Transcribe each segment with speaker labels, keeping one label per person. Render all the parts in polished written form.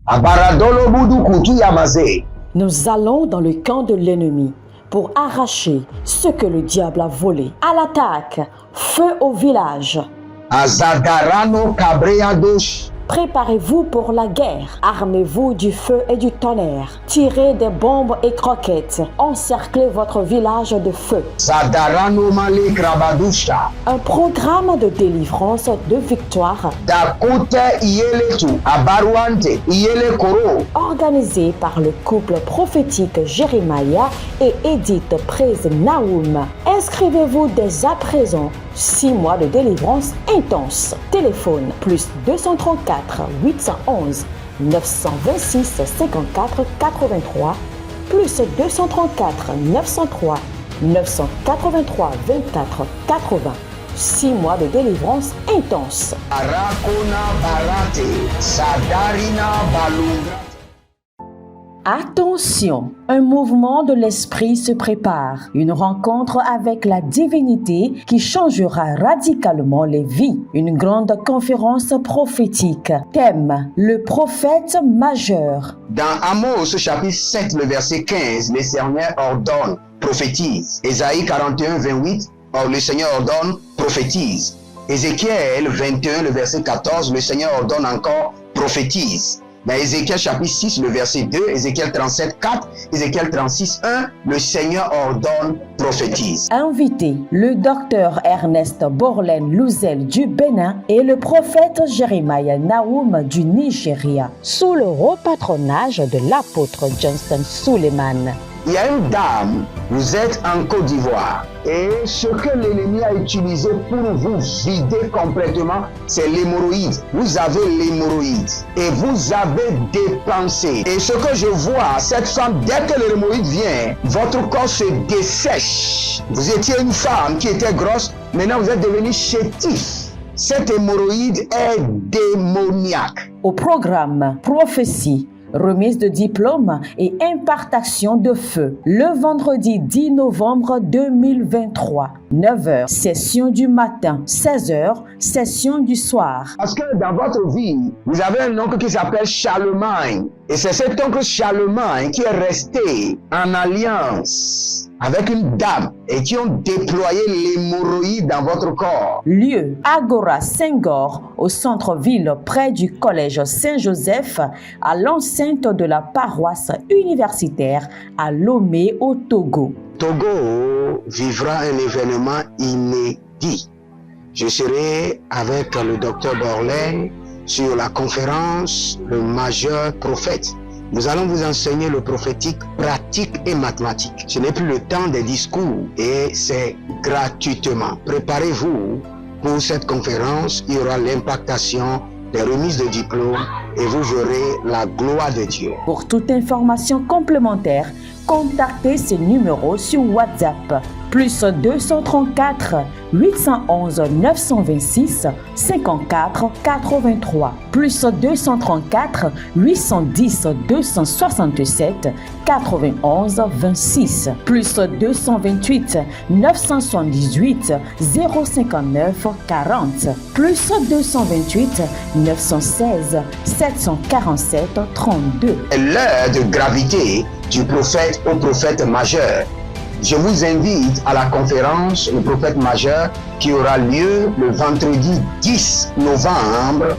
Speaker 1: Abaradolo budu kutu yamaze.
Speaker 2: Nous allons dans le camp de l'ennemi pour arracher ce que le diable a volé. À l'attaque, feu au village.
Speaker 1: Azadarano kabreadosh.
Speaker 2: Préparez-vous pour la guerre. Armez-vous du feu et du tonnerre. Tirez des bombes et croquettes. Encerclez votre village de feu.
Speaker 1: Zadarano male krabadusha.
Speaker 2: Un programme de délivrance, de victoire,
Speaker 1: Dakute iyeletu abaruante iyele koro.
Speaker 2: organisé par le couple prophétique Jérémia et Edith Praise Naoum. Inscrivez-vous dès à présent. 6 mois de délivrance intense. Téléphone plus 234 811 926 54 83 plus 234 903 983 24 80. 6 mois de délivrance intense.
Speaker 1: Arakona barate sadarina balungra.
Speaker 2: Attention, un mouvement de l'esprit se prépare, une rencontre avec la divinité qui changera radicalement les vies, une grande conférence prophétique. Thème, le prophète majeur.
Speaker 1: Dans Amos chapitre 7, le verset 15, le Seigneur ordonne, prophétise. Ésaïe 41, 28, le Seigneur ordonne, prophétise. Ézéchiel 21, le verset 14, le Seigneur ordonne encore, prophétise. Dans Ézéchiel chapitre 6, le verset 2, Ézéchiel 37, 4, Ézéchiel 36, 1, le Seigneur ordonne, prophétise.
Speaker 2: Invité, le docteur Ernest Borlen Louzel du Bénin et le prophète Jérémia Naoum du Nigeria, sous le haut patronage de l'apôtre Johnson Suleiman.
Speaker 1: Il y a une dame, vous êtes en Côte d'Ivoire et ce que l'ennemi a utilisé pour vous vider complètement, c'est l'hémorroïde. Vous avez l'hémorroïde et vous avez dépensé. Et ce que je vois, cette femme, dès que l'hémorroïde vient, votre corps se dessèche. Vous étiez une femme qui était grosse, maintenant vous êtes devenu chétif. Cette hémorroïde est démoniaque.
Speaker 2: Au programme Prophétie, remise de diplôme et impartation de feu. Le vendredi 10 novembre 2023, 9h, session du matin, 16h, session du soir.
Speaker 1: Parce que dans votre vie, vous avez un oncle qui s'appelle Charlemagne. Et c'est cet oncle Charlemagne qui est resté en alliance avec une dame et qui ont déployé l'hémorroïde dans votre corps.
Speaker 2: Lieu, Agora Senghor, au centre-ville près du collège Saint-Joseph, à l'enceinte de la paroisse universitaire à Lomé au Togo.
Speaker 1: Togo vivra un événement inédit. Je serai avec le docteur Borlen sur la conférence Le Majeur Prophète. Nous allons vous enseigner le prophétique pratique et mathématique. Ce n'est plus le temps des discours et c'est gratuitement. Préparez-vous pour cette conférence. Il y aura l'impactation des remises de diplômes et vous verrez la gloire de Dieu.
Speaker 2: Pour toute information complémentaire, contactez ces numéros sur WhatsApp. Plus 234 811 926 54 83. Plus 234 810 267 91 26. Plus 228 978 059 40. Plus 228 916 747 32.
Speaker 1: L'heure de gravité du prophète au prophète majeur. Je vous invite à la conférence Le Prophète Majeur qui aura lieu le vendredi 10 novembre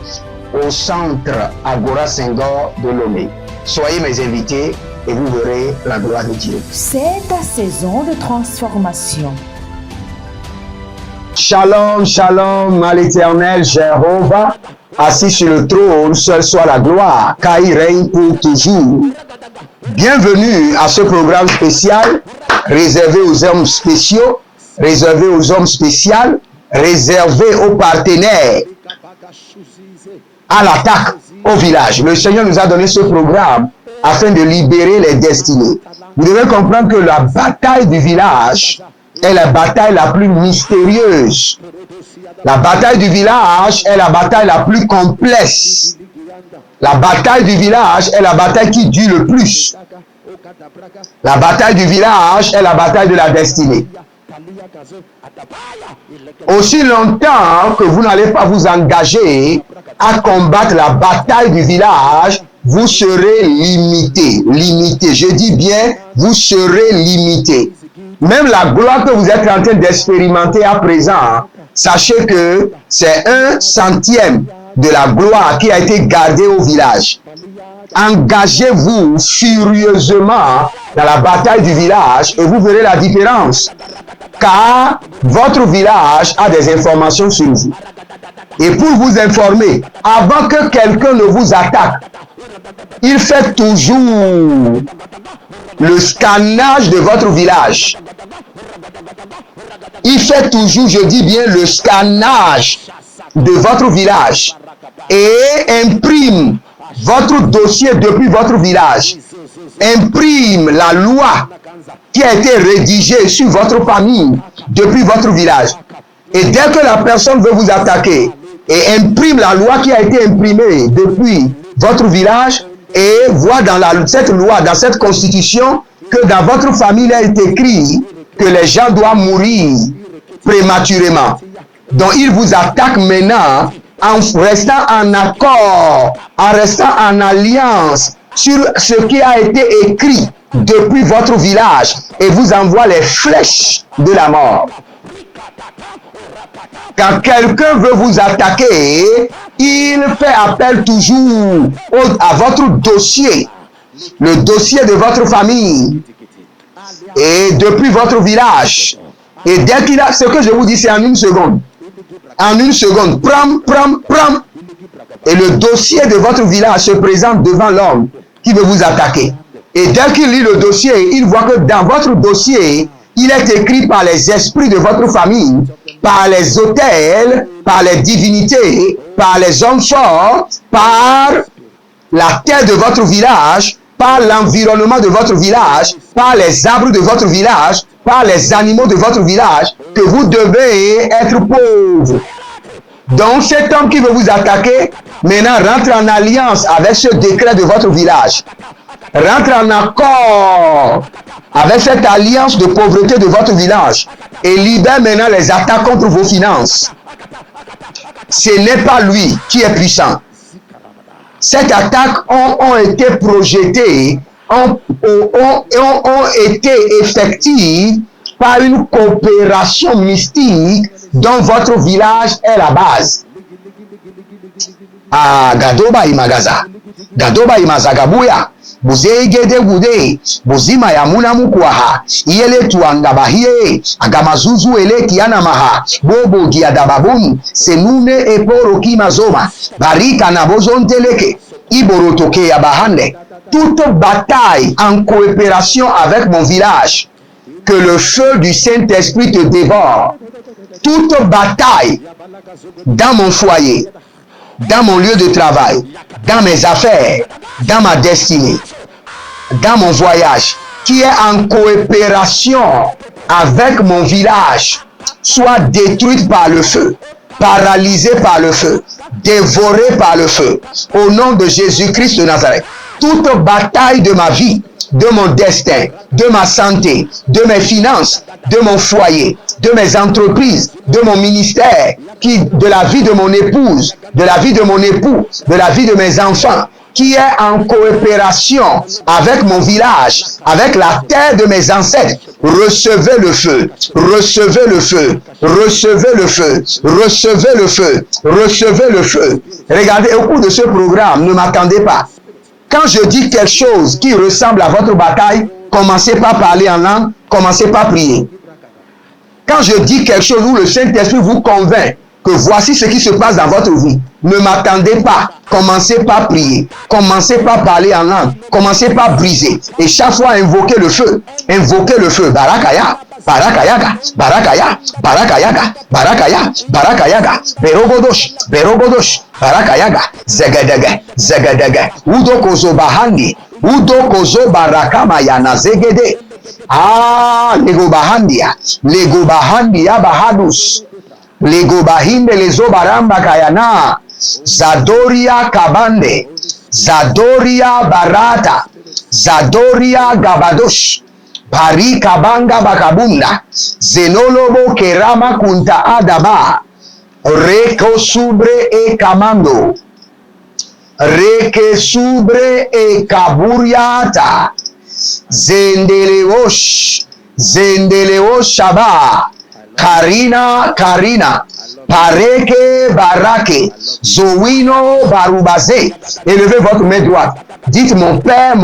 Speaker 1: au centre Agora Senghor de Lomé. Soyez mes invités et vous verrez la gloire de Dieu.
Speaker 2: C'est ta saison de transformation.
Speaker 1: Shalom, shalom à l'Éternel Jéhovah, assis sur le trône, seul soit la gloire, car il règne pour toujours. Bienvenue à ce programme spécial réservé aux hommes spéciaux, réservé aux hommes spéciaux, réservé aux partenaires, à l'attaque au village. Le Seigneur nous a donné ce programme afin de libérer les destinées. Vous devez comprendre que la bataille du village est la bataille la plus mystérieuse. La bataille du village est la bataille la plus complexe. La bataille du village est la bataille qui dure le plus. La bataille du village est la bataille de la destinée. Aussi longtemps que vous n'allez pas vous engager à combattre la bataille du village, vous serez limité. Limité. Je dis bien, vous serez limité. Même la gloire que vous êtes en train d'expérimenter à présent, sachez que c'est 1/100 de la gloire qui a été gardée au village. Engagez-vous furieusement dans la bataille du village et vous verrez la différence. Car votre village a des informations sur vous. Et pour vous informer, avant que quelqu'un ne vous attaque, il fait toujours le scannage de votre village. Il fait toujours, je dis bien, le scannage de votre village et imprime votre dossier depuis votre village. Imprime la loi qui a été rédigée sur votre famille depuis votre village. Et dès que la personne veut vous attaquer, et imprime la loi qui a été imprimée depuis votre village et voit dans cette loi, dans cette constitution, que dans votre famille, il est écrit que les gens doivent mourir prématurément. Donc, il vous attaque maintenant en restant en accord, en restant en alliance sur ce qui a été écrit depuis votre village et vous envoie les flèches de la mort. Quand quelqu'un veut vous attaquer, il fait appel toujours à votre dossier, le dossier de votre famille et depuis votre village. Et dès qu'il a, ce que je vous dis, c'est en 1 seconde. En 1 seconde, pram. Et le dossier de votre village se présente devant l'homme qui veut vous attaquer. Et dès qu'il lit le dossier, il voit que dans votre dossier, il est écrit par les esprits de votre famille, par les autels, par les divinités, par les hommes forts, par la terre de votre village, par l'environnement de votre village, par les arbres de votre village, par les animaux de votre village, que vous devez être pauvre. Donc cet homme qui veut vous attaquer, maintenant rentre en alliance avec ce décret de votre village. Rentre en accord avec cette alliance de pauvreté de votre village et libère maintenant les attaques contre vos finances. Ce n'est pas lui qui est puissant. Ces attaques ont été projetées, ont été effectives par une coopération mystique dont votre village est la base. Ah, Gadoba Imagaza, Gadoba Imazagabuya, Buzegede Gude, Buzima Yamuna Mukwaha, Yele Tuangabahie, Agamazuzu Ele Kianamaha, Bobo Giadababun, Senune Eporo Kimazoma, Barika Nabozonteleke, Iborotoke Yabahande. Toute bataille en coopération avec mon village, que le feu du Saint-Esprit te dévore. Toute bataille dans mon foyer, dans mon lieu de travail, dans mes affaires, dans ma destinée, dans mon voyage, qui est en coopération avec mon village, soit détruite par le feu, paralysée par le feu, dévorée par le feu, au nom de Jésus-Christ de Nazareth. Toute bataille de ma vie, de mon destin, de ma santé, de mes finances, de mon foyer, de mes entreprises, de mon ministère, de la vie de mon épouse, de la vie de mon époux, de la vie de mes enfants, qui est en coopération avec mon village, avec la terre de mes ancêtres. Recevez le feu, recevez le feu, recevez le feu, recevez le feu, recevez le feu. Regardez, au cours de ce programme, ne m'attendez pas. Quand je dis quelque chose qui ressemble à votre bataille, commencez par parler en langue, commencez par prier. Quand je dis quelque chose où le Saint-Esprit vous convainc que voici ce qui se passe dans votre vie, ne m'attendez pas, commencez par prier, commencez par parler en langue, commencez par briser. Et chaque fois invoquez le feu, Barakaya, Barakayaga, Barakaya, Barakayaga, Barakaya, Barakayaga, Berogodosh, Berogodosh, Barakayaga, Zegedege, Zegedege, Udo Kozo Bahandi, Udo Kozo Barakama Yana Zegede, Lego Bahandia Bahadus, Lego Bahinde Lezo Baramba Kayana, Zadoria Kabande, Zadoria Barata, Zadoria Gabadosh, Pari Kabanga Bakabunda, Zenolobo Kerama Kunta Adaba, Reko Subre e Kamando, Reke subre e kaburiata. Zendeleosh. Zendeleosh shaba. Karina, Karina. Pareke barake. Zoïno barubaze. Élevez votre main droite. Dites mon Père,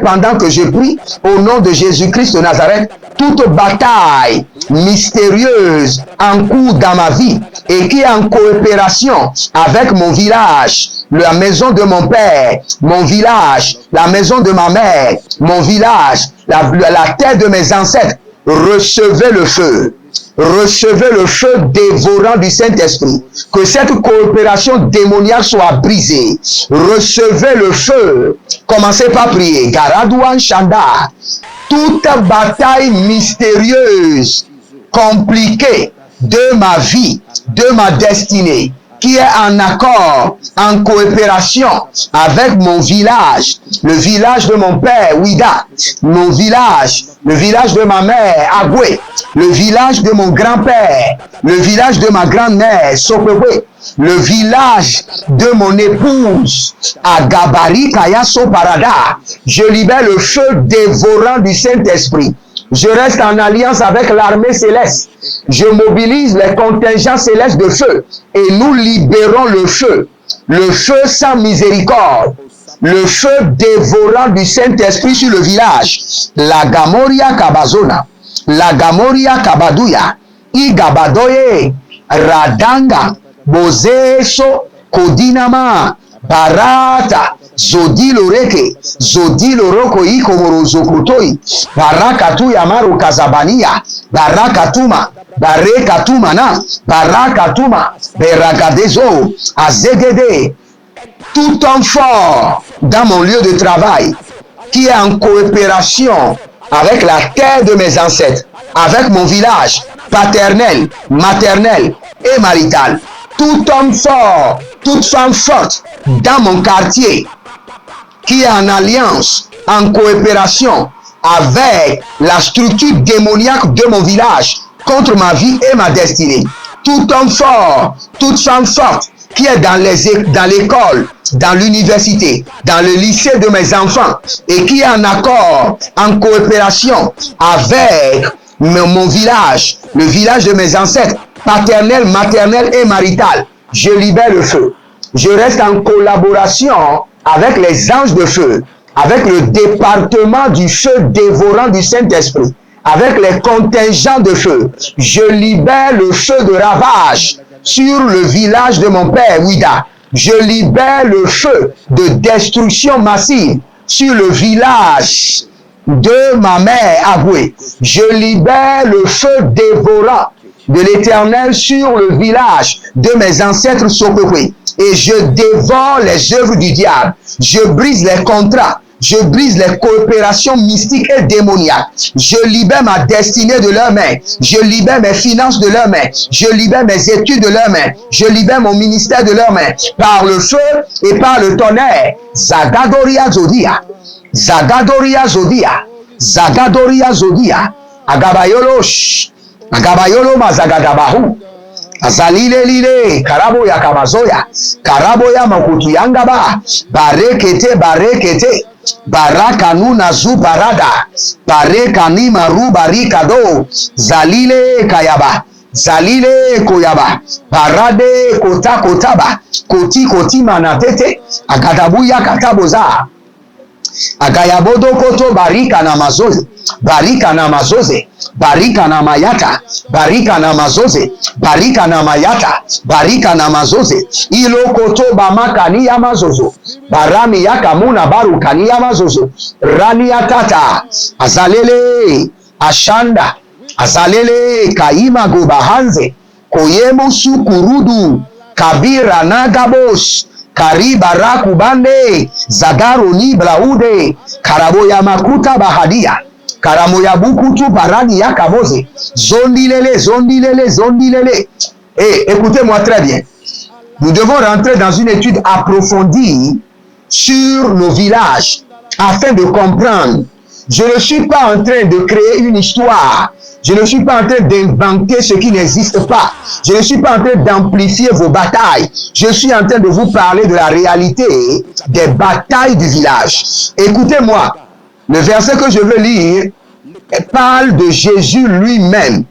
Speaker 1: pendant que je prie au nom de Jésus-Christ de Nazareth, toute bataille mystérieuse en cours dans ma vie et qui est en coopération avec mon village, la maison de mon père, mon village, la maison de ma mère, mon village, la terre de mes ancêtres, recevez le feu. Recevez le feu dévorant du Saint-Esprit. Que cette coopération démoniaque soit brisée. Recevez le feu. Commencez par prier. Garadouan Chanda. Toute bataille mystérieuse, compliquée de ma vie, de ma destinée, qui est en accord, en coopération avec mon village, le village de mon père, Ouida, mon village, le village de ma mère, Agwe, le village de mon grand-père, le village de ma grand-mère, Sopewe, le village de mon épouse, Agabari Kayaso Parada. Je libère le feu dévorant du Saint-Esprit. Je reste en alliance avec l'armée céleste. Je mobilise les contingents célestes de feu et nous libérons le feu sans miséricorde, le feu dévorant du Saint-Esprit sur le village. La Gamoria Kabazona, la Gamoria Kabadouya, Igabadoye, Radanga, Bozeso, Kodinama, Barata, Zodiloreke, Zodiloroko Ikomorozokutoi, Barakatu Yamaru Kazabania, Barakatuma, Barekatumana, Barakatuma, Beragadezo, Azegede, tout homme fort dans mon lieu de travail qui est en coopération avec la terre de mes ancêtres, avec mon village paternel, maternel et marital. Tout homme fort, toute femme forte dans mon quartier qui est en alliance, en coopération avec la structure démoniaque de mon village contre ma vie et ma destinée. Tout homme fort, toute femme forte qui est dans l'école, dans l'université, dans le lycée de mes enfants et qui est en accord, en coopération avec mon village, le village de mes ancêtres, paternel, maternel et marital. Je libère le feu. Je reste en collaboration avec les anges de feu, avec le département du feu dévorant du Saint-Esprit, avec les contingents de feu. Je libère le feu de ravage sur le village de mon père, Ouida. Je libère le feu de destruction massive sur le village de ma mère, Agoué. Je libère le feu dévorant de l'Éternel sur le village de mes ancêtres Sopekwe. Et je dévore les œuvres du diable. Je brise les contrats. Je brise les coopérations mystiques et démoniaques. Je libère ma destinée de leurs mains. Je libère mes finances de leurs mains. Je libère mes études de leurs mains. Je libère mon ministère de leurs mains. Par le feu et par le tonnerre. Zagadoria Zodia. Zagadoria Zodia. Zagadoria Zodia. Agabayolosh. Agabayolo mazagadabahu. Azalile lile karaboya kamazoya. Karaboya makutuyangaba. Barekete barekete. Barakanu nazu barada. Barekani maru barikado. Zalile kayaba. Zalile koyaba. Parade kota kotaba. Koti koti manatete. Agadabuya kataboza. Agayabodo koto barika na mazoze. Barika na mazoze. Barika na mayata. Barika na mazoze. Barika na mayata. Barika na mazoze. Ilo koto bamakani ya mazozo. Barami ya kamuna barukani ya mazozo. Rani ya tata. Azalele. Ashanda. Azalele. Kaima gobahanze. Koyemu sukurudu. Kabira nagabos. Kariba rakubande. Zagaroni blaude. Karaboya makuta bahadia. Karamoya bukutu barani ya kamoze. Zondilele, zondilele, zondilele. Et écoutez-moi très bien. Nous devons rentrer dans une étude approfondie sur nos villages afin de comprendre Je ne suis pas en train de créer une histoire. Je ne suis pas en train d'inventer ce qui n'existe pas. Je ne suis pas en train d'amplifier vos batailles. Je suis en train de vous parler de la réalité des batailles du village. Écoutez-moi, le verset que je veux lire parle de Jésus lui-même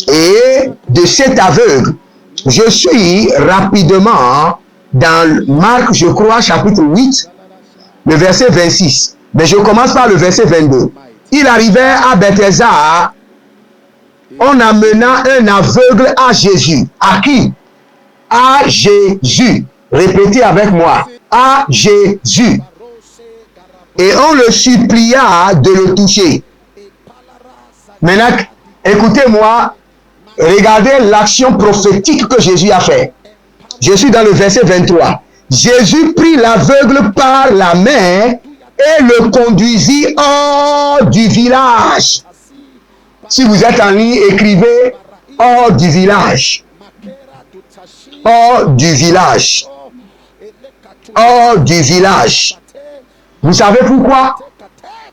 Speaker 1: et de cet aveugle. Je suis rapidement dans Marc, je crois, chapitre 8, le verset 26. Mais je commence par le verset 22. Il arrivait à Bethsaida, on amena un aveugle à Jésus. À qui? À Jésus. Répétez avec moi. À Jésus. Et on le supplia de le toucher. Maintenant, écoutez-moi. Regardez l'action prophétique que Jésus a fait. Je suis dans le verset 23. Jésus prit l'aveugle par la main et le conduisit hors du village. Si vous êtes en ligne, écrivez hors du village. Hors du village. Hors du village. Vous savez pourquoi?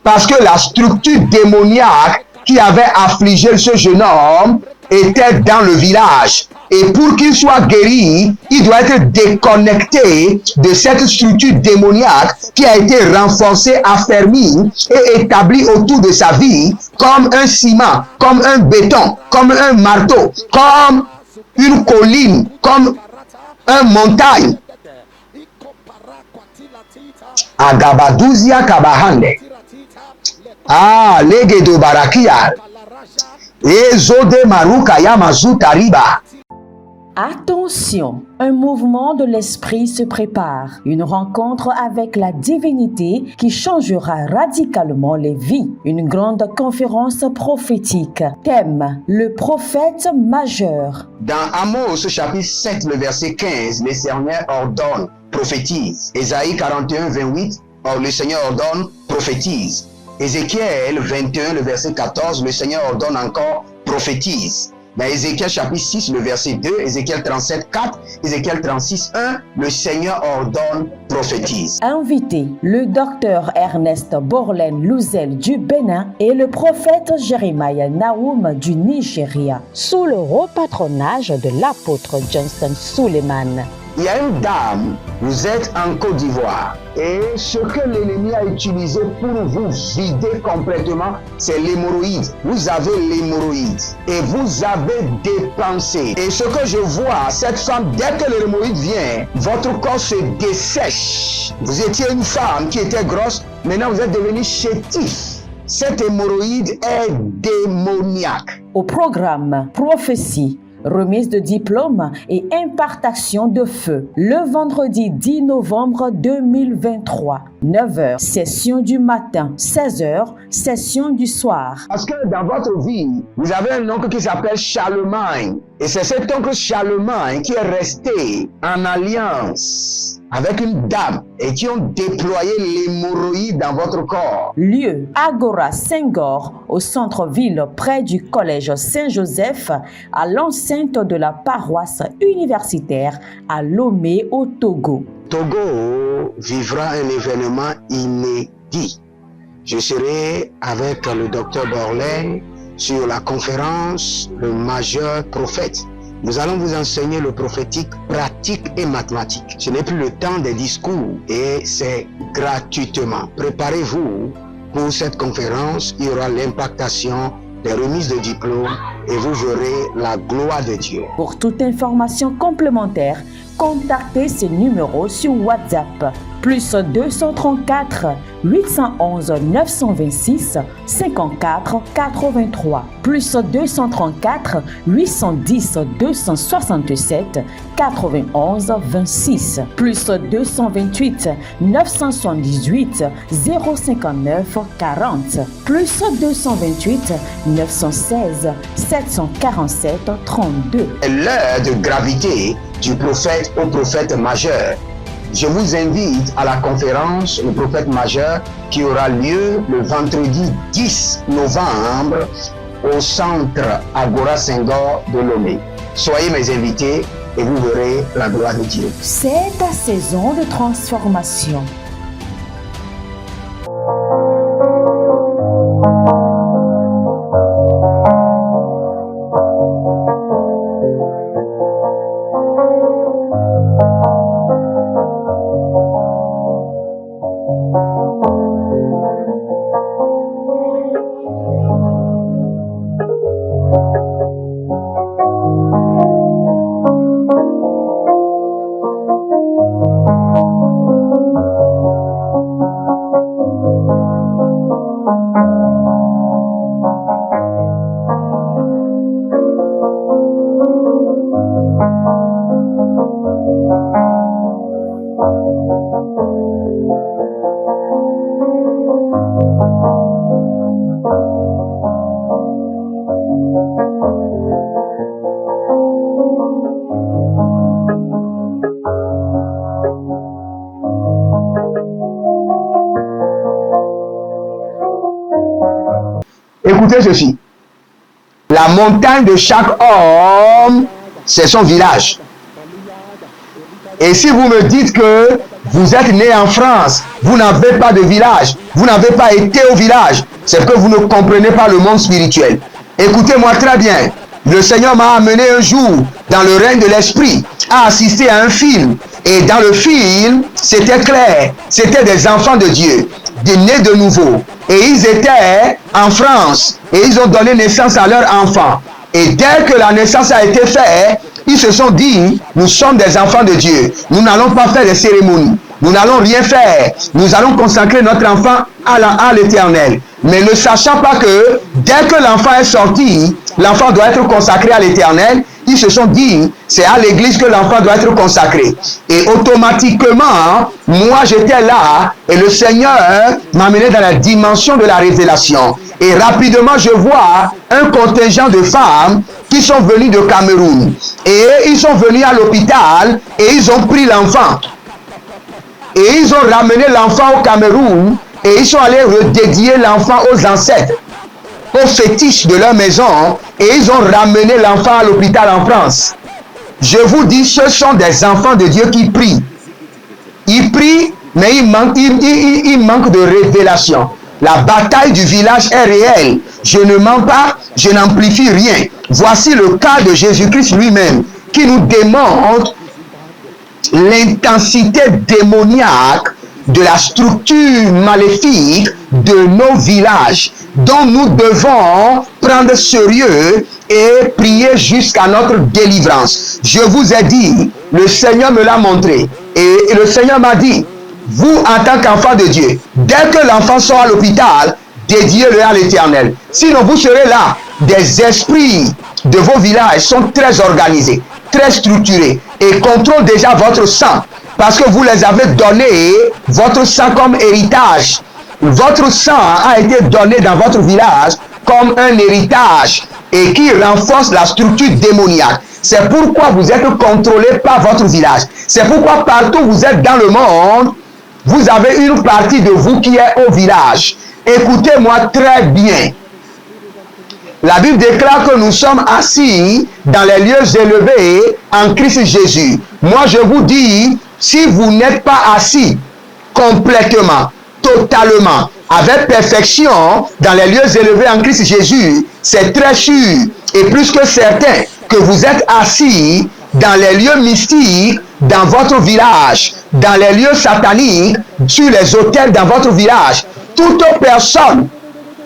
Speaker 1: Parce que la structure démoniaque qui avait affligé ce jeune homme était dans le village. Et pour qu'il soit guéri, il doit être déconnecté de cette structure démoniaque qui a été renforcée, affermie et établie autour de sa vie comme un ciment, comme un béton, comme un marteau, comme une colline, comme une montagne. Agabadouzia kabahande. Ah, legedo barakia. Ezode maruka yamazu tariba.
Speaker 2: Attention, un mouvement de l'esprit se prépare, une rencontre avec la divinité qui changera radicalement les vies, une grande conférence prophétique. Thème, le prophète majeur.
Speaker 1: Dans Amos chapitre 7, le verset 15, le Seigneur ordonne, prophétise. Ésaïe 41, 28, le Seigneur ordonne, prophétise. Ézéchiel 21, le verset 14, le Seigneur ordonne encore, prophétise. Dans Ézéchiel chapitre 6, le verset 2, Ézéchiel 37, 4, Ézéchiel 36, 1, le Seigneur ordonne, prophétise.
Speaker 2: Invité, le docteur Ernest Borlen Louzel du Bénin et le prophète Jeremiah Nahum du Nigeria, sous le haut patronage de l'apôtre Johnson Suleiman.
Speaker 1: Il y a une dame, vous êtes en Côte d'Ivoire et ce que l'ennemi a utilisé pour vous vider complètement, c'est l'hémorroïde. Vous avez l'hémorroïde et vous avez dépensé. Et ce que je vois, cette femme, dès que l'hémorroïde vient, votre corps se dessèche. Vous étiez une femme qui était grosse, maintenant vous êtes devenu chétif. Cette hémorroïde est démoniaque.
Speaker 2: Au programme Prophétie, remise de diplôme et impartation de feu. Le vendredi 10 novembre 2023, 9h, session du matin, 16h, session du soir.
Speaker 1: Parce que dans votre vie, vous avez un oncle qui s'appelle Charlemagne. Et c'est cet oncle Charlemagne qui est resté en alliance avec une dame et qui ont déployé l'hémorroïde dans votre corps.
Speaker 2: Lieu, Agora Senghor, au centre-ville près du collège Saint-Joseph, à l'enceinte de la paroisse universitaire à Lomé au Togo.
Speaker 1: Togo vivra un événement inédit. Je serai avec le docteur Borlen sur la conférence Le Majeur Prophète. Nous allons vous enseigner le prophétique pratique et mathématique. Ce n'est plus le temps des discours et c'est gratuitement. Préparez-vous pour cette conférence. Il y aura l'impactation des remises de diplômes et vous verrez la gloire de Dieu.
Speaker 2: Pour toute information complémentaire, contactez ces numéros sur WhatsApp. Plus 234 811 926 54 83. Plus 234 810 267 91 26. Plus 228 978 059 40. Plus 228 916 747 32.
Speaker 1: L'heure de gravité du prophète au prophète majeur. Je vous invite à la conférence Le Prophète Majeur qui aura lieu le vendredi 10 novembre au centre Agora Senghor de Lomé. Soyez mes invités et vous verrez la gloire de Dieu.
Speaker 2: C'est ta saison de transformation.
Speaker 1: Écoutez ceci. La montagne de chaque homme, c'est son village. Et si vous me dites que vous êtes né en France, vous n'avez pas de village, vous n'avez pas été au village, c'est que vous ne comprenez pas le monde spirituel. Écoutez-moi très bien. Le Seigneur m'a amené un jour dans le règne de l'esprit à assister à un film. Et dans le film, c'était clair, c'était des enfants de Dieu, des nés de nouveau. Et ils étaient en France et ils ont donné naissance à leur enfant. Et dès que la naissance a été faite, ils se sont dit, nous sommes des enfants de Dieu. Nous n'allons pas faire des cérémonies. Nous n'allons rien faire. Nous allons consacrer notre enfant à l'Éternel. Mais ne sachant pas que dès que l'enfant est sorti, l'enfant doit être consacré à l'Éternel, ils se sont dit, c'est à l'église que l'enfant doit être consacré. Et automatiquement, moi j'étais là et le Seigneur m'a amené dans la dimension de la révélation. Et rapidement, je vois un contingent de femmes qui sont venues de Cameroun. Et ils sont venus à l'hôpital et ils ont pris l'enfant. Et ils ont ramené l'enfant au Cameroun et ils sont allés redédier l'enfant aux ancêtres, aux fétiches de leur maison, et ils ont ramené l'enfant à l'hôpital en France. Je vous dis, ce sont des enfants de Dieu qui prient. Ils prient, mais il manque de révélation. La bataille du village est réelle. Je ne mens pas, je n'amplifie rien. Voici le cas de Jésus-Christ lui-même, qui nous démontre l'intensité démoniaque de la structure maléfique de nos villages, dont nous devons prendre sérieux et prier jusqu'à notre délivrance. Je vous ai dit, le Seigneur me l'a montré, et le Seigneur m'a dit, vous en tant qu'enfant de Dieu, dès que l'enfant sort à l'hôpital, dédiez-le à l'Éternel. Sinon vous serez là. Des esprits de vos villages sont très organisés, très structurés et contrôlent déjà votre sang. Parce que vous les avez donné votre sang comme héritage. Votre sang a été donné dans votre village comme un héritage et qui renforce la structure démoniaque. C'est pourquoi vous êtes contrôlé par votre village. C'est pourquoi partout où vous êtes dans le monde, vous avez une partie de vous qui est au village. Écoutez-moi très bien. La Bible déclare que nous sommes assis dans les lieux élevés en Christ Jésus. Moi, je vous dis, si vous n'êtes pas assis complètement, totalement, avec perfection dans les lieux élevés en Christ Jésus, c'est très sûr et plus que certain que vous êtes assis dans les lieux mystiques dans votre village, dans les lieux sataniques, sur les autels dans votre village. Toute personne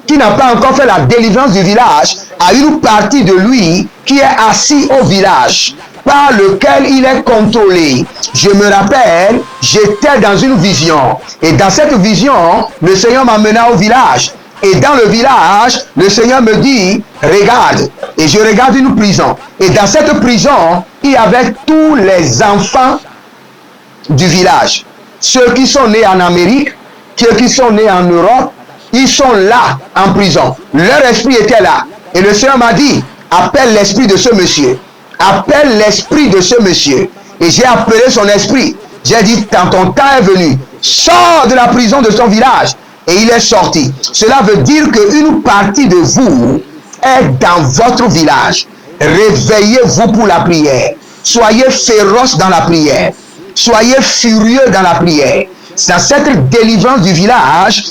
Speaker 1: qui n'a pas encore fait la délivrance du village a une partie de lui qui est assis au village, par lequel il est contrôlé. Je me rappelle, j'étais dans une vision. Et dans cette vision, le Seigneur m'amena au village. Et dans le village, le Seigneur me dit, regarde. Et je regarde une prison. Et dans cette prison, il y avait tous les enfants du village. Ceux qui sont nés en Amérique, ceux qui sont nés en Europe, ils sont là en prison. Leur esprit était là. Et le Seigneur m'a dit, appelle l'esprit de ce monsieur. Appelle l'esprit de ce monsieur. Et j'ai appelé son esprit. J'ai dit, quand ton temps est venu, sors de la prison de son village. Et il est sorti. Cela veut dire qu'une partie de vous est dans votre village. Réveillez-vous pour la prière. Soyez féroces dans la prière. Soyez furieux dans la prière. Dans cette délivrance du village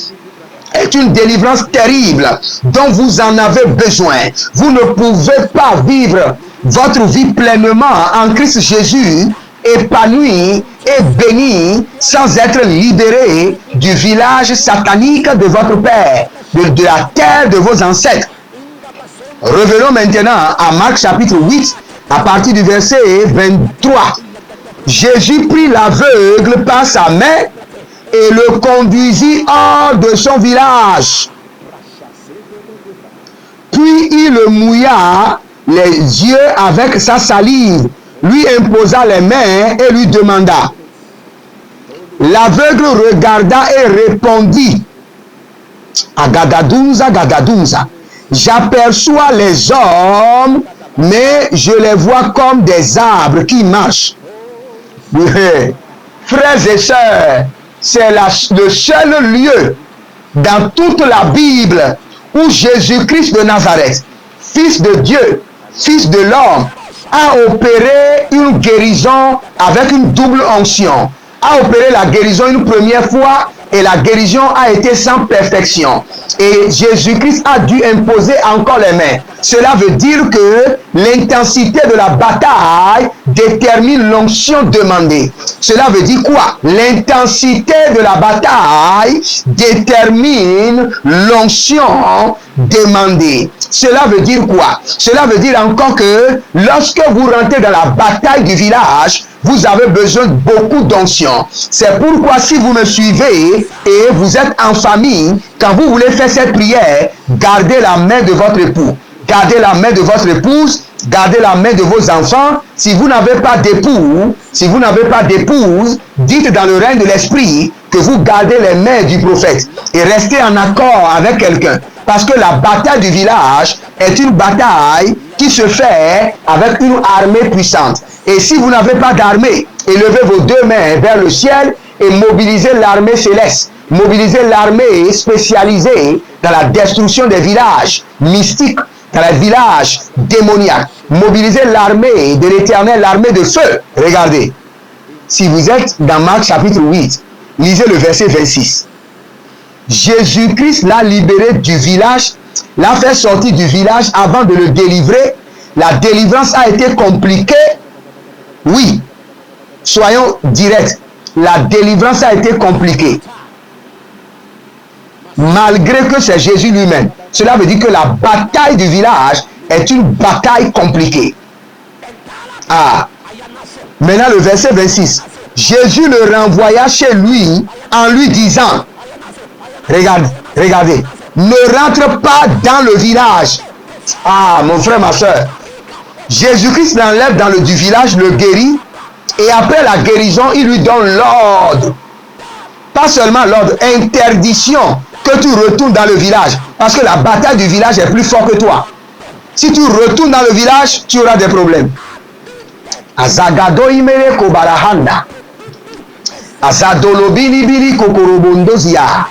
Speaker 1: est une délivrance terrible dont vous en avez besoin. Vous ne pouvez pas vivre votre vie pleinement en Christ Jésus, épanoui et béni, sans être libéré du village satanique de votre père, de la terre de vos ancêtres. Revenons maintenant à Marc chapitre 8, à partir du verset 23. Jésus prit l'aveugle par sa main et le conduisit hors de son village. Puis il le mouilla les yeux avec sa salive, lui imposa les mains et lui demanda. L'aveugle regarda et répondit, Agadadunza, Gadadunza, j'aperçois les hommes, mais je les vois comme des arbres qui marchent. Frères et sœurs, c'est le seul lieu dans toute la Bible où Jésus-Christ de Nazareth, Fils de Dieu, Fils de l'homme, a opéré une guérison avec une double onction, a opéré la guérison une première fois et la guérison a été sans perfection. Et Jésus-Christ a dû imposer encore les mains. Cela veut dire que l'intensité de la bataille détermine l'onction demandée. Cela veut dire quoi? L'intensité de la bataille détermine l'onction demandée. Cela veut dire quoi? Cela veut dire encore que lorsque vous rentrez dans la bataille du village, vous avez besoin de beaucoup d'onction. C'est pourquoi si vous me suivez et vous êtes en famille, quand vous voulez faire cette prière, gardez la main de votre époux, gardez la main de votre épouse, gardez la main de vos enfants. Si vous n'avez pas d'époux, si vous n'avez pas d'épouse, dites dans le règne de l'esprit que vous gardez les mains du prophète et restez en accord avec quelqu'un. Parce que la bataille du village est une bataille qui se fait avec une armée puissante. Et si vous n'avez pas d'armée, élevez vos deux mains vers le ciel et mobilisez l'armée céleste. Mobilisez l'armée spécialisée dans la destruction des villages mystiques, dans les villages démoniaques. Mobilisez l'armée de l'Éternel, l'armée de feu. Regardez, si vous êtes dans Marc chapitre 8, lisez le verset 26. Jésus-Christ l'a libéré du village, l'a fait sortir du village avant de le délivrer. La délivrance a été compliquée. Oui, soyons directs. La délivrance a été compliquée. Malgré que c'est Jésus lui-même. Cela veut dire que la bataille du village est une bataille compliquée. Ah, maintenant le verset 26. Jésus le renvoya chez lui en lui disant, regardez, ne rentre pas dans le village. Ah, mon frère, ma soeur. Jésus-Christ l'enlève dans du village, le guérit, et après la guérison, il lui donne l'ordre. Pas seulement l'ordre, interdiction que tu retournes dans le village. Parce que la bataille du village est plus forte que toi. Si tu retournes dans le village, tu auras des problèmes. Azagado imere kobarahanda. Azadolobini bili kokorobondozia.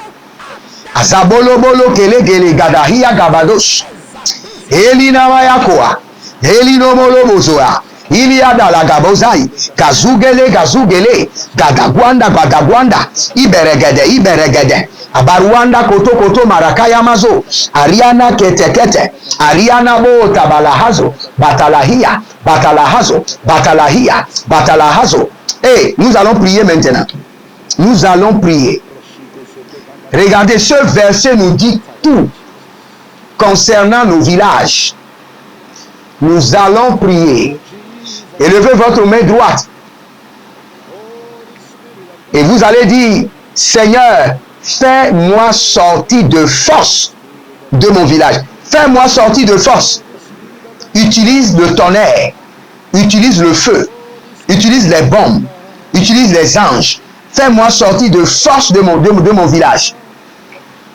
Speaker 1: Azabolobolo kele gele gadahia gabados. Elina mayakoa. Elino molobozoa. Iliada la gabozai. Gazugele. Gadagwanda. Iberegede. Abaruanda koto marakaya mazo. Ariana kete. Ariana bo tabalahazo. Batalahazo. Et nous allons prier maintenant. Nous allons prier. Regardez, ce verset nous dit tout concernant nos villages. Nous allons prier. Élevez votre main droite. Et vous allez dire, Seigneur, fais-moi sortir de force de mon village. Fais-moi sortir de force. Utilise le tonnerre. Utilise le feu. Utilise les bombes. Utilise les anges. Fais-moi sortir de force de mon village.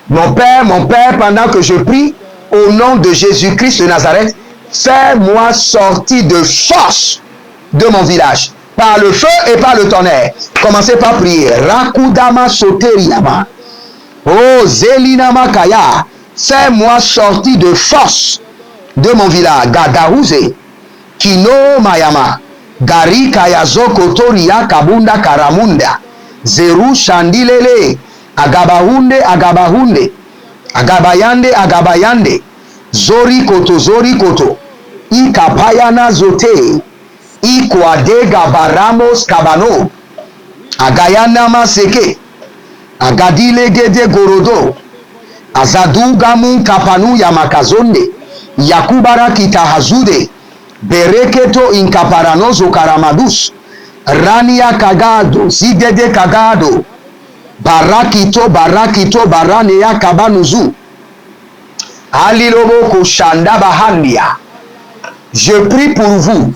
Speaker 1: Mon Père, pendant que je prie, au nom de Jésus-Christ de Nazareth, fais-moi sortir de force de mon village. Par le feu et par le tonnerre. Commencez par prier. Rakudama soteriama. Oh, Zelinama Kaya. Fais-moi sortir de force de mon village. Gadaouze. Kino Mayama. Gari Kayazo Kotoria Kabunda Karamunda. Zeru Shandilele. Agabahunde. Agabayande. Zori koto. Ikapayana zote. Ikwade gabaramos kabano. Agayana maseke. Agadile gede gorodo. Azadu gamun kapanu yamakazonde. Yakubara kitahazude. Bereketo inkaparanozo karamadus. Rania kagado. Zigede kagado. Barakito baraneya kabanuzu. Alilobo koshanda bahandia. Je prie pour vous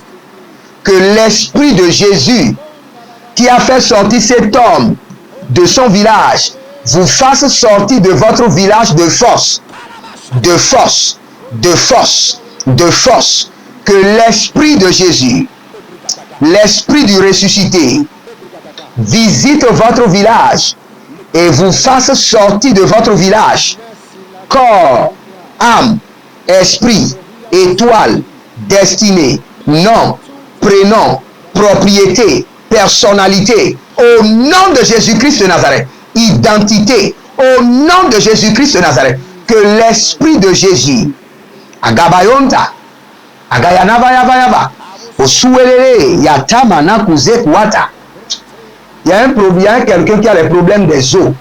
Speaker 1: que l'esprit de Jésus qui a fait sortir cet homme de son village vous fasse sortir de votre village de force. Que l'esprit de Jésus, l'esprit du ressuscité, visite votre village et vous fasse sortir de votre village corps, âme, esprit, étoile, destinée, nom, prénom, propriété, personnalité, au nom de Jésus-Christ de Nazareth, identité, au nom de Jésus-Christ de Nazareth, que l'esprit de Jésus, Agabayonta, Agayanava, Osuelele, Yatama, Nakuze, Kuata. Il y a un problème, il y a quelqu'un qui a les problèmes des os.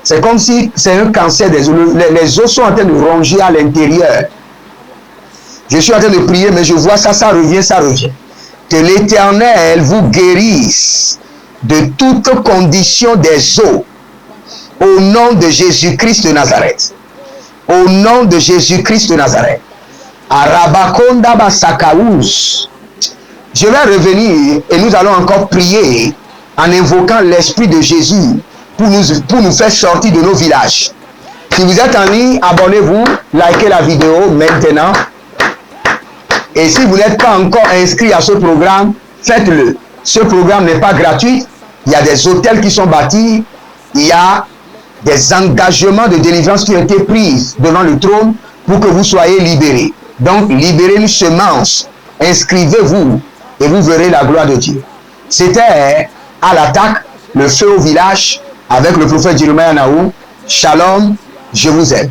Speaker 1: C'est comme si c'est un cancer des os. Les os sont en train de ronger à l'intérieur. Je suis en train de prier, mais je vois ça, ça revient. Que l'Éternel vous guérisse de toute condition des os. Au nom de Jésus-Christ de Nazareth. Au nom de Jésus-Christ de Nazareth. Arabakonda Basakaous. Je vais revenir et nous allons encore prier en invoquant l'Esprit de Jésus pour nous faire sortir de nos villages. Si vous êtes en ligne, abonnez-vous, likez la vidéo maintenant. Et si vous n'êtes pas encore inscrit à ce programme, faites-le. Ce programme n'est pas gratuit. Il y a des hôtels qui sont bâtis. Il y a des engagements de délivrance qui ont été pris devant le trône pour que vous soyez libérés. Donc, libérez une semence. Inscrivez-vous et vous verrez la gloire de Dieu. C'était à l'attaque, le feu au village avec le prophète Jeremiah Naou. Shalom, je vous aime.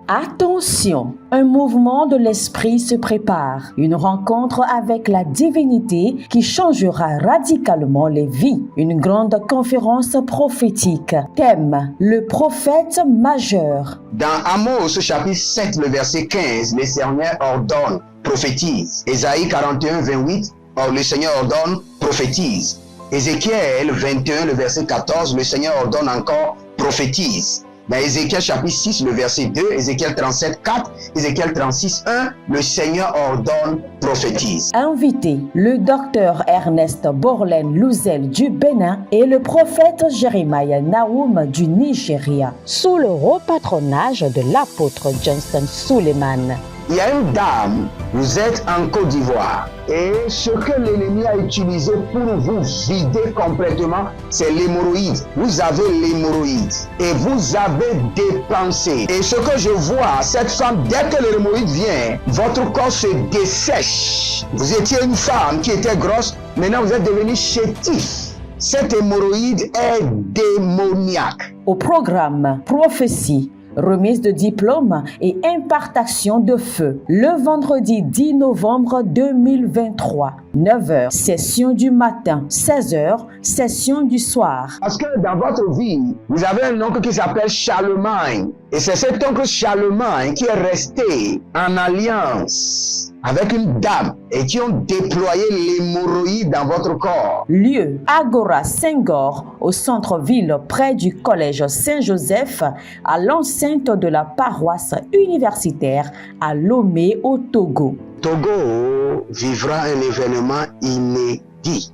Speaker 2: Attention, un mouvement de l'esprit se prépare, une rencontre avec la divinité qui changera radicalement les vies, une grande conférence prophétique. Thème, le prophète majeur.
Speaker 1: Dans Amos chapitre 7, le verset 15, le Seigneur ordonne, prophétise. Ésaïe 41, 28, le Seigneur ordonne, prophétise. Ézéchiel 21, le verset 14, le Seigneur ordonne encore, prophétise. Dans Ézéchiel chapitre 6, le verset 2, Ézéchiel 37, 4, Ézéchiel 36, 1, le Seigneur ordonne, prophétise.
Speaker 2: Invité, le docteur Ernest Borlen Louzel du Bénin et le prophète Jeremiah Naoum du Nigeria, sous le haut patronage de l'apôtre Johnson Suleiman.
Speaker 1: Il y a une dame, vous êtes en Côte d'Ivoire et ce que l'ennemi a utilisé pour vous vider complètement, c'est l'hémorroïde. Vous avez l'hémorroïde et vous avez dépensé. Et ce que je vois, cette femme, dès que l'hémorroïde vient, votre corps se dessèche. Vous étiez une femme qui était grosse, maintenant vous êtes devenu chétif. Cette hémorroïde est démoniaque.
Speaker 2: Au programme Prophétie, remise de diplôme et impartation de feu. Le vendredi 10 novembre 2023, 9h, session du matin, 16h, session du soir.
Speaker 1: Parce que dans votre vie, vous avez un oncle qui s'appelle Charlemagne. Et c'est cet oncle Charlemagne qui est resté en alliance avec une dame et qui ont déployé l'hémorroïde dans votre corps.
Speaker 2: Lieu, Agora Senghor, au centre-ville près du collège Saint-Joseph, à l'enceinte de la paroisse universitaire à Lomé au Togo.
Speaker 1: Togo vivra un événement inédit.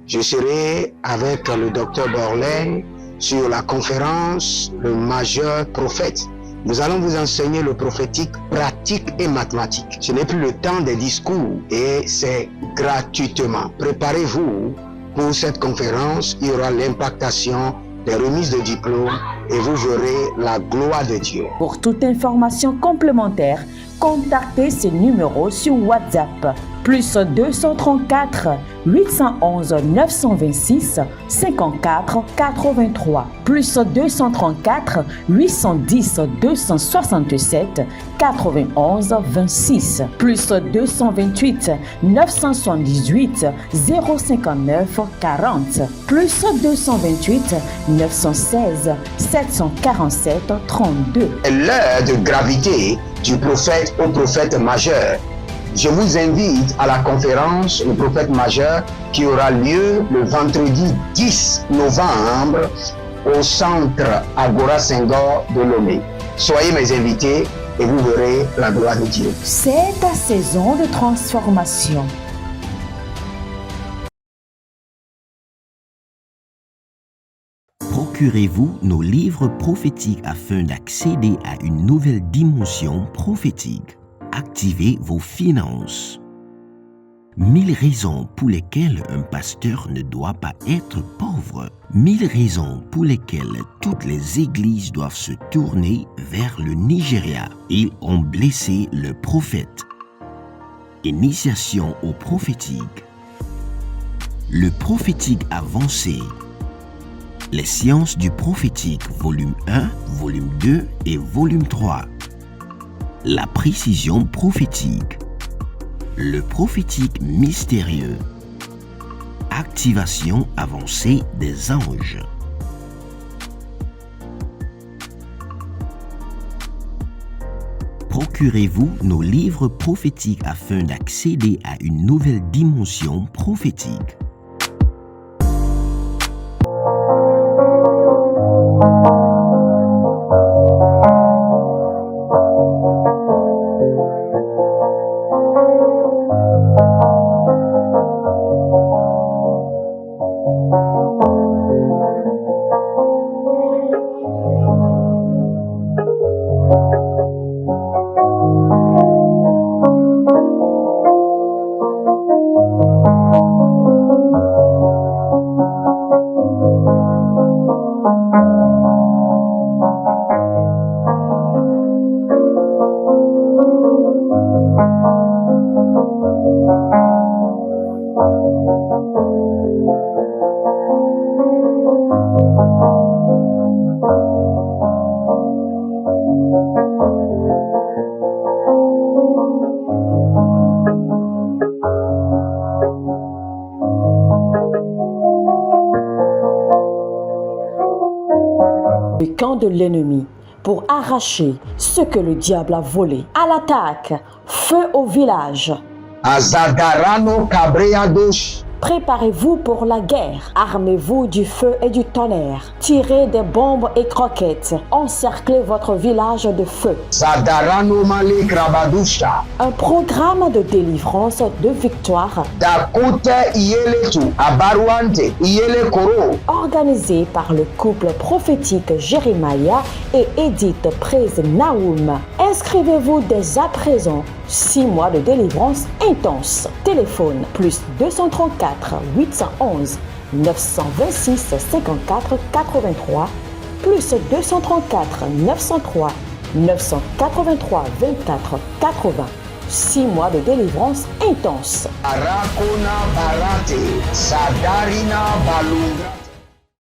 Speaker 1: Je serai avec le docteur Borlen sur la conférence Le Majeur Prophète. Nous allons vous enseigner le prophétique pratique et mathématique. Ce n'est plus le temps des discours et c'est gratuitement. Préparez-vous pour cette conférence. Il y aura l'impactation des remises de diplômes et vous verrez la gloire de Dieu.
Speaker 2: Pour toute information complémentaire, contactez ces numéros sur WhatsApp. Plus 234 811 926 54 83. Plus 234 810 267 91 26. Plus 228 978 059 40. Plus 228 916 747 32.
Speaker 1: L'heure de gravité du prophète au prophète majeur. Je vous invite à la conférence Le Prophète Majeur qui aura lieu le vendredi 10 novembre au centre Agora Senghor de Lomé. Soyez mes invités et vous verrez la gloire de Dieu.
Speaker 2: C'est ta saison de transformation.
Speaker 3: Procurez-vous nos livres prophétiques afin d'accéder à une nouvelle dimension prophétique. Activez vos finances. 1000 raisons pour lesquelles un pasteur ne doit pas être pauvre. 1000 raisons pour lesquelles toutes les églises doivent se tourner vers le Nigeria. Ils ont blessé le prophète. Initiation au prophétique. Le prophétique avancé. Les sciences du prophétique, volume 1, volume 2 et volume 3. La précision prophétique. Le prophétique mystérieux. Activation avancée des anges. Procurez-vous nos livres prophétiques afin d'accéder à une nouvelle dimension prophétique.
Speaker 2: Le camp de l'ennemi pour arracher ce que le diable a volé. À l'attaque, feu au village.
Speaker 1: Azadarano Cabreados.
Speaker 2: Préparez-vous pour la guerre. Armez-vous du feu et du tonnerre. Tirez des bombes et croquettes. Encerclez votre village de feu.
Speaker 1: Zadarano Male Krabadusha.
Speaker 2: Un programme de délivrance, de victoire,
Speaker 1: Dakute Ieletu. Abaruante Iele Koro.
Speaker 2: organisé par le couple prophétique Jérémia et Edith Praise Naoum. Inscrivez-vous dès à présent. 6 mois de délivrance intense. Téléphone plus 234 811 926 54 83 plus 234 903 983 24 80. 6 mois de délivrance intense.
Speaker 1: Arakona Barate. Sadarina Balunga.